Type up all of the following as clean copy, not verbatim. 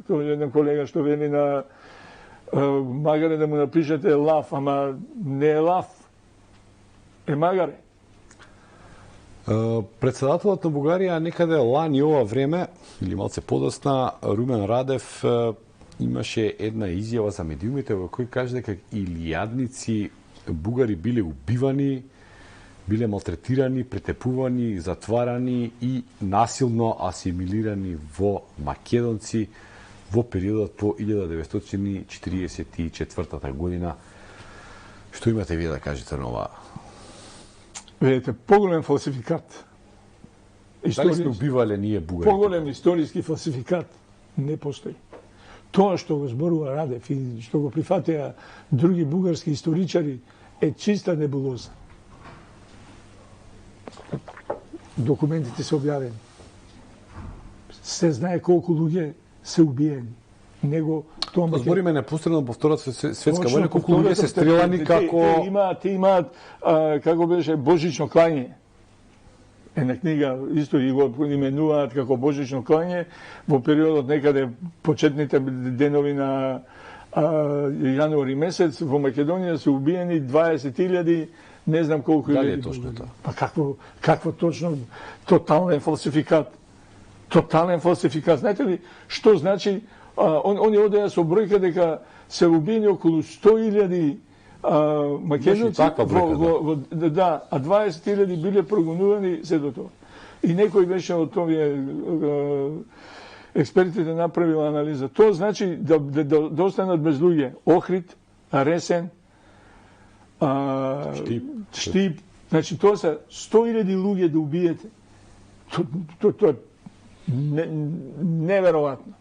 Тоа е еден колега што вели на магаре да му напишете лав, ама не е лав, е магаре. Председателот на Бугарија некаде лани ова време, или малце подосна, Румен Радев имаше една изјава за медиумите во кој каже дека илијадници бугари биле убивани, биле малтретирани, претепувани, затварани и насилно асимилирани во македонци во периодот по 1944 година. Што имате вие да кажете на ова? Видите, поголем фалсификат. Дали сме убивале ние бугари? Поголем историски фалсификат не постои. Тоа што го зборува Радев и што го прифатеа други бугарски историчари е чиста небулоза. Документите се објавени. Се знае колку луѓе се убиени. Него тоа збориме непосредно по Втората светска војна, колку луѓе се стрелани како те имаат како беше божично клање. Една книга исто и го именуваат како божично клање во периодот некаде почетните денови на јануари месец во Македонија се убиени 20.000, не знам колку Дали е точно тоа? Па какво точно? Тотален фалсификат. Тотален фалсификат. Знаете ли што значи? Они одеа со бројка дека се убиени околу 100.000 македонци, да, а 20.000 биле прогонувани се до тоа. И некој беше од овие експертите направил анализа. Тоа значи да останат без луѓе. Охрид, Ресен, Штип. Значи тоа се 100.000 луѓе да убиете. Тоа е неверојатно.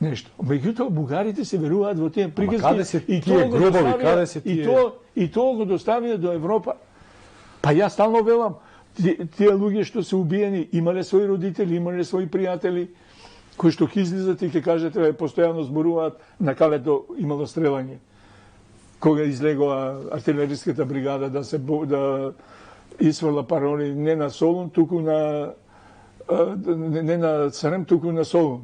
Нешто. Меѓутоа бугарите се веруваат во тие приказки. Каде се тие гробови, каде се тие? И тоа го доставија до Европа. Па јас стално велам, тие луѓе што се убиени имале своји родители, имале своји пријатели, кои што ќе излизат и ќе кажете, постојано зборуваат на калето имало стрелање. Кога излегоа артилериската бригада да исфрла пароли не на Солун, туку на не на Сарем, туку на Солун.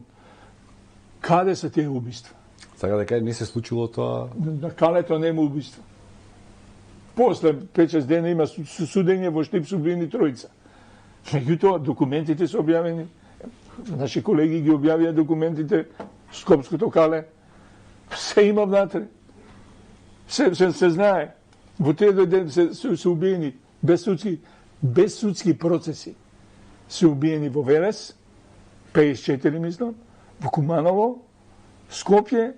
Каде се тие убиства? Сака да кажа, не се случило тоа? На калето нема убиства. После 5-6 дена има судење во Штип се убиени тројца. Меѓутоа, документите се објавени. Наши колеги ги објавија документите, Скопското кале. Се има внатре. Се знае. Во тие ден се убиени без судски процеси. Се убиени во Велес, 54 мислам, во Куманово, Скопје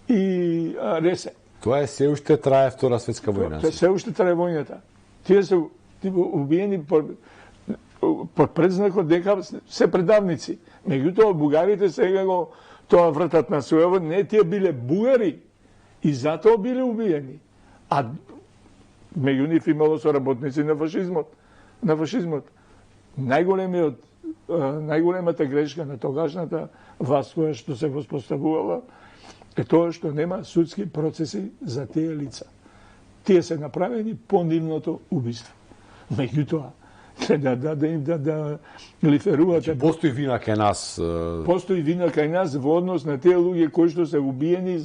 и Ресе. Тоа е се уште трае Втора светска војна. Тоа се уште трае војната. Тие се убиени под предзнакот дека се предавници. Меѓутоа бугарите сега го тоа вртат на својот, не тие биле бугари и затоа биле убиени. А меѓу нив имало соработници на фашизмот. На фашизмот. Најголемата грешка на тогашната власт која што се воспоставувала е тоа што нема судски процеси за тие лица. Тие се направени по нивното убиство. Меѓутоа, да лиферувате... Постои вина кај нас. Постои вина кај нас во однос на тие луѓе кои што се убиени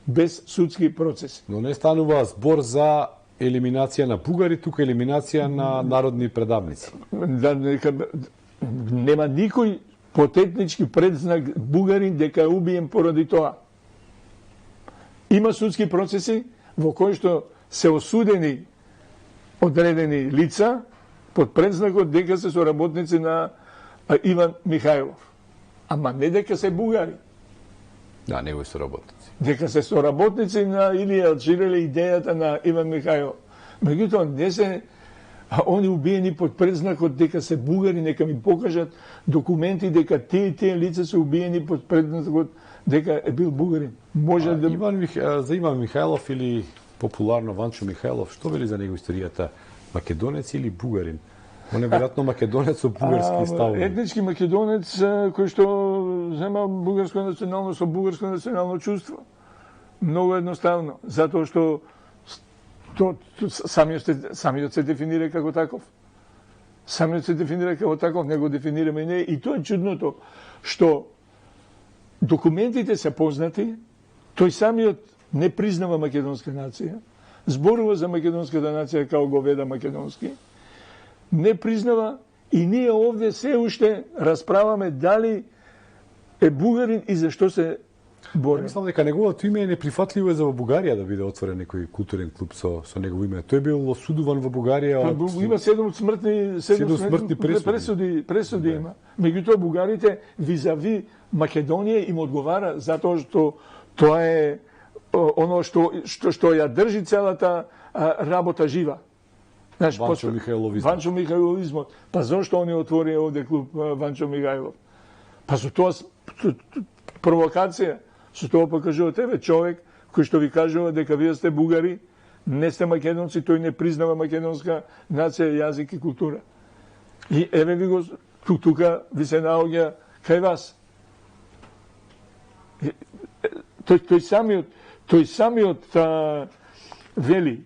без судски процеси. Но не станува збор за елиминација на бугари, тука елиминација на народни предавници. Нема никој под етнички предзнак бугарин дека е убиен поради тоа. Има судски процеси во кои што се осудени одредени лица под предзнакот дека се соработници на Иван Михајлов. Ама не дека се бугари. Да, негови соработници. Дека се соработници на или алчирале идејата на Иван Михајлов. Меѓутоа не се они убиени под предзнакот дека се бугари, нека ми покажат документи дека тие лица се убиени под предзнакот дека е бил бугарин. Може да за Иван Михајлов или популарно Ванчо Михајлов, што вели за него историјата? Македонец или бугарин? Он е веројатно македонец со бугарски ставови. Етнички македонец кој што зема бугарско национално со бугарско национално чувство. Многу едноставно, затоа што самиот се дефинира како таков. Самиот се дефинира како таков, не го дефинираме и не. И тоа е чудното, што документите се познати, тој самиот не признава македонска нација, зборува за македонската нација као говеда македонски, не признава и ние овде се уште расправаме дали е бугарин и зашто се бори. Мислам дека неговото име е неприфатливо за во Бугарија да биде отворен некој културен клуб со негово име. Тој бил осудуван во Бугарија од... Има 7 смртни пресуди има. Меѓутоа бугарите визави Македонија им одговара затоа што тоа е оно што ја држи целата работа жива. Знаеш, Ванчо Михајловизмот. Па зошто они отворија овде клуб Ванчо Михајлов? Па со тоа провокација, со тоа покажува тебе човек кој што ви кажува дека вие сте бугари, не сте македонци, тој не признава македонска нација, јазик и култура. И еве ви го тука ви се наоѓа кај вас. Тој самиот вели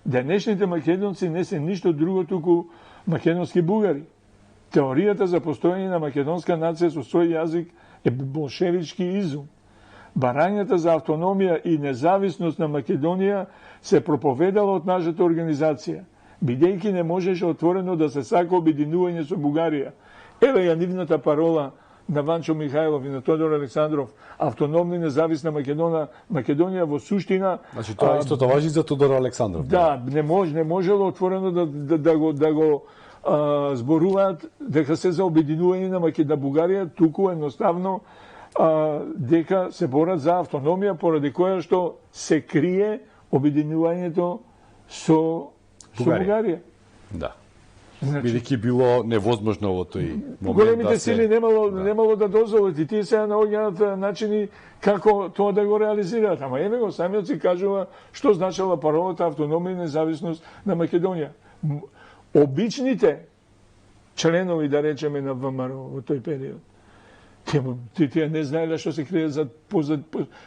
денешните македонци не се ништо друго туку македонски бугари. Теоријата за постоење на македонска нација со свој јазик е болшевички изум. Барањата за автономија и независност на Македонија се проповедала од нашата организација, бидејќи не можеше отворено да се сака обединување со Бугарија. Еве ја нивната парола на Ванчо Михајлов и на Тодор Александров, автономна и независна Македонија во суштина... Значи тоа истото важи за Тодор Александров. Да, не можело отворено да го зборуваат дека се за обединување на Бугарија, туку едноставно дека се борат за автономија, поради која што се крие обединувањето со Бугарија. Да. Бидејќи било невозможно во тој момент. Големите сили немало да дозволат и тие сега наоѓаат начини како тоа да го реализираат. Ама еве го самиот си кажува што значела паролата автономија и независност на Македонија. Обичните членови, да речеме, на ВМРО во тој период, тие не знаеле што се крие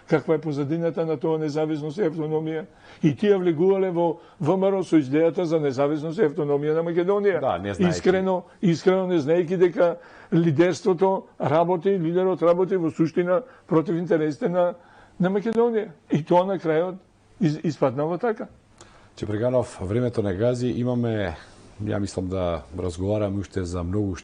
каква е позадината на тоа независност и автономија. И тие влегувале во ВМРО со идејата за независност и автономија на Македонија. Да, не знаејќи. Искрено не знаејќи дека лидерот работи во суштина против интересите на Македонија. И тоа на крајот испаднало така. Чепреганов, времето не гази, имаме, ја мислам да разговараме уште за многу